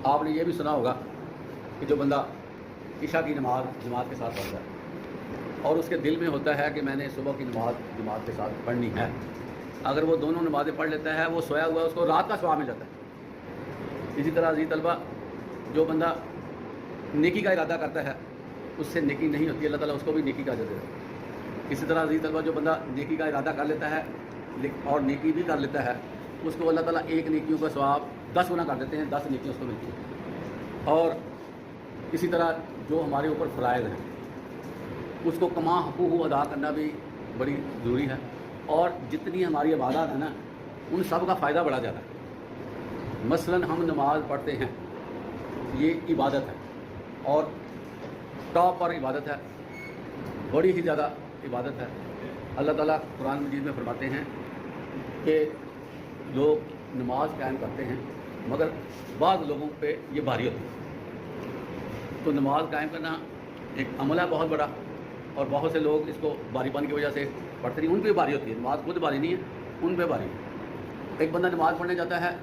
آپ نے یہ بھی سنا ہوگا کہ جو بندہ عشاء کی نماز جماعت کے ساتھ پڑھتا ہے اور اس کے دل میں ہوتا ہے کہ میں نے صبح کی نماز جماعت کے ساتھ پڑھنی ہے، اگر وہ دونوں نمازیں پڑھ لیتا ہے وہ سویا ہوا ہے، اس کو رات کا ثواب مل جاتا ہے۔ اسی طرح عزیز طلبہ، جو بندہ نیکی کا ارادہ کرتا ہے اس سے نیکی نہیں ہوتی، اللہ تعالیٰ اس کو بھی نیکی کا اجر دیتا ہے۔ اسی طرح عزیز طلبہ، جو بندہ نیکی کا ارادہ کر لیتا ہے اور نیکی بھی کر لیتا ہے، اس کو اللہ تعالیٰ ایک نیکیوں کا ثواب 10 گنا کر دیتے ہیں، 10 نیکیاں اس کو ملتی ہیں۔ اور اسی طرح جو ہمارے اوپر فرائض ہیں اس کو کما حقوق ادا کرنا بھی بڑی ضروری ہے، اور جتنی ہماری عبادات ہیں نا ان سب کا فائدہ بڑا جاتا ہے۔ مثلا ہم نماز پڑھتے ہیں، یہ عبادت ہے اور ٹاپ پر عبادت ہے، بڑی ہی زیادہ عبادت ہے۔ اللہ تعالیٰ قرآن مجید میں فرماتے ہیں کہ لوگ نماز قائم کرتے ہیں مگر بعض لوگوں پہ یہ بھاری ہوتی ہے۔ تو نماز قائم کرنا ایک عمل ہے بہت بڑا، اور بہت سے لوگ اس کو بھاری پن کی وجہ سے پڑھتے نہیں، ان پہ بھاری ہوتی ہے، نماز خود بھاری نہیں ہے، ان پہ بھاری ہے۔ ایک بندہ نماز پڑھنے جاتا ہے،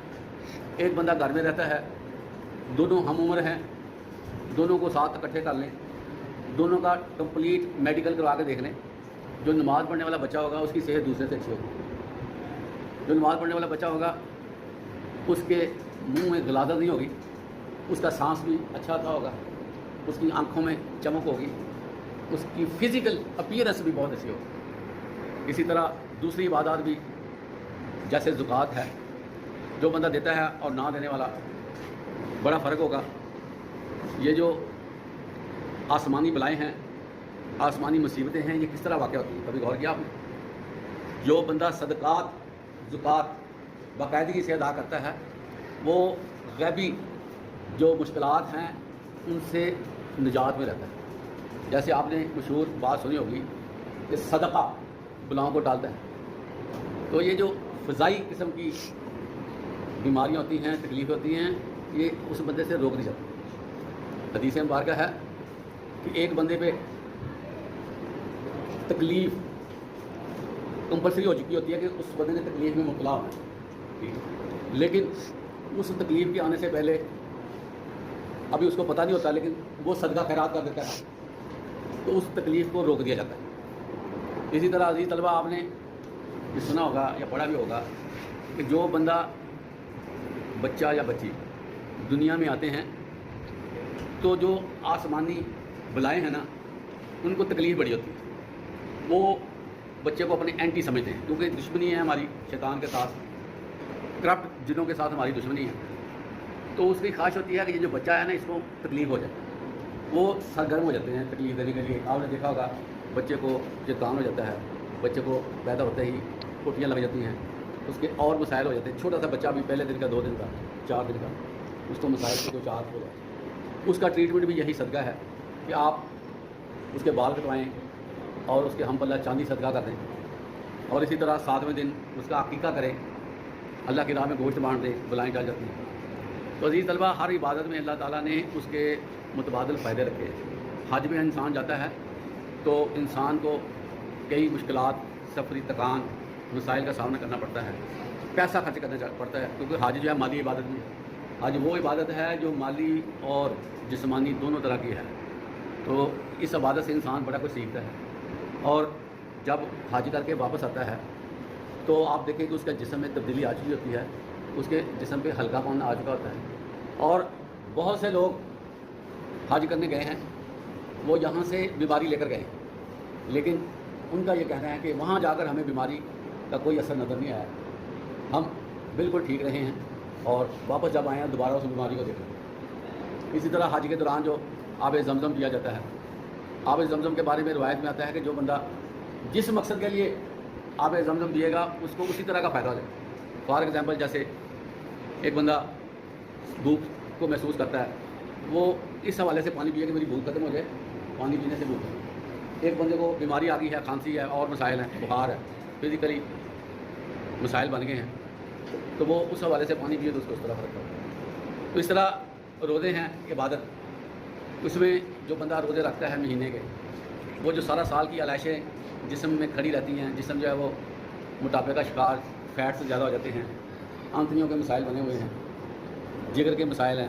ایک بندہ گھر میں رہتا ہے، دونوں ہم عمر ہیں، دونوں کو ساتھ اکٹھے کر لیں، دونوں کا کمپلیٹ میڈیکل کروا کے دیکھ لیں، جو نماز پڑھنے والا بچہ ہوگا اس کی صحت دوسرے سے اچھی ہوگی۔ جو نماز پڑھنے والا بچہ ہوگا اس کے منہ میں غلاظت نہیں ہوگی، اس کا سانس بھی اچھا آتا ہوگا، اس کی آنکھوں میں چمک ہوگی، اس کی فزیکل اپیئرنس بھی بہت اچھی ہوگی۔ اسی طرح دوسری عبادات بھی، جیسے زکوٰۃ ہے، جو بندہ دیتا ہے اور نہ دینے والا، بڑا فرق ہوگا۔ یہ جو آسمانی بلائیں ہیں، آسمانی مصیبتیں ہیں، یہ کس طرح واقع ہوتی ہیں، کبھی غور کیا آپ نے؟ جو بندہ صدقات زکوٰۃ باقاعدگی سے ادا کرتا ہے وہ غیبی جو مشکلات ہیں ان سے نجات میں رہتا ہے۔ جیسے آپ نے مشہور بات سنی ہوگی کہ صدقہ بلاؤں کو ٹالتا ہے، تو یہ جو فضائی قسم کی بیماریاں ہوتی ہیں، تکلیفیں ہوتی ہیں، یہ اس بندے سے روک دی جاتی ہے۔ حدیث مبارکہ ہے کہ ایک بندے پہ تکلیف کمپلسری ہو چکی ہوتی ہے کہ اس بندے نے تکلیف میں مبتلا ہونا ہے، لیکن اس تکلیف کے آنے سے پہلے ابھی اس کو پتہ نہیں ہوتا، لیکن وہ صدقہ خیرات کر دیتا ہے تو اس تکلیف کو روک دیا جاتا ہے۔ اسی طرح عزیز طلبہ، آپ نے یہ سنا ہوگا یا پڑھا بھی ہوگا کہ جو بندہ بچہ یا بچی دنیا میں آتے ہیں تو جو آسمانی بلائیں ہیں نا ان کو تکلیف بڑی ہوتی ہے، وہ بچے کو اپنے اینٹی سمجھتے ہیں، کیونکہ دشمنی ہے ہماری شیطان کے ساتھ، کرپٹ جنوں کے ساتھ ہماری دشمنی ہے، تو اس کی خواہش ہوتی ہے کہ یہ جو بچہ ہے نا اس کو تکلیف ہو جائے، وہ سرگرم ہو جاتے ہیں تکلیف دینے کے لیے۔ آپ نے دیکھا ہوگا بچے کو شیطان ہو جاتا ہے، بچے کو پیدا ہوتے ہی ٹوٹیاں لگ جاتی ہیں، اس کے اور مسائل ہو جاتے ہیں، چھوٹا سا بچہ بھی پہلے دن کا، 2 دن کا، 4 دن کا، اس کو مسائل سے کوئی چاہت ہو جائے، اس کا ٹریٹمنٹ بھی یہی صدقہ ہے کہ آپ اس کے بال کٹوائیں اور اس کے ہم پلہ چاندی صدقہ کر دیں، اور اسی طرح 7ویں دن اس کا عقیقہ کریں، اللہ کی راہ میں گوشت بانٹ دیں، بلائیں ٹل جاتی ہیں۔ تو عزیز طلبہ، ہر عبادت میں اللہ تعالیٰ نے اس کے متبادل فائدے رکھے ہیں۔ حج میں انسان جاتا ہے تو انسان کو کئی مشکلات، سفری تکان، مسائل کا سامنا کرنا پڑتا ہے، پیسہ خرچ کرنا پڑتا ہے، کیونکہ حج جو ہے مالی عبادت نہیں ہے، حج وہ عبادت ہے جو مالی اور جسمانی دونوں طرح کی ہے۔ تو اس عبادت سے انسان بڑا کچھ سیکھتا ہے، اور جب حج کر کے واپس آتا ہے تو آپ دیکھیں کہ اس کے جسم میں تبدیلی آ چکی ہوتی ہے، اس کے جسم پہ ہلکا پن آ چکا ہوتا ہے۔ اور بہت سے لوگ حج کرنے گئے ہیں، وہ یہاں سے بیماری لے کر گئے ہیں، لیکن ان کا یہ کہنا ہے کہ وہاں جا کر ہمیں بیماری کا کوئی اثر نظر نہیں آیا، ہم بالکل ٹھیک رہے ہیں، اور واپس جب آئے ہیں دوبارہ اس بیماری کو دیکھیں۔ اسی طرح حج کے دوران جو آب زمزم پیا جاتا ہے، آب زمزم کے بارے میں روایت میں آتا ہے کہ جو بندہ جس مقصد کے لیے آب زمزم پیے گا اس کو اسی طرح کا فائدہ ہو جائے۔ فار ایگزامپل، جیسے ایک بندہ بھوک کو محسوس کرتا ہے، وہ اس حوالے سے پانی پیے کہ میری بھوک ختم ہو جائے، پانی پینے سے بھوک ہے۔ ایک بندے کو بیماری آ گئی ہے، کھانسی ہے اور مسائل ہیں، بخار ہے، فزیکلی مسائل بن گئے ہیں، تو وہ اس حوالے سے پانی پیے تو اس کو اس طرح فرق پڑتا ہے۔ تو اس طرح روزے ہیں عبادت، اس میں جو بندہ روزے رکھتا ہے مہینے کے، وہ جو سارا سال کی علائشیں جسم میں کھڑی رہتی ہیں، جسم جو ہے وہ موٹاپے کا شکار، فیٹ سے زیادہ ہو جاتے ہیں، آنتڑیوں کے مسائل بنے ہوئے ہیں، جگر کے مسائل ہیں،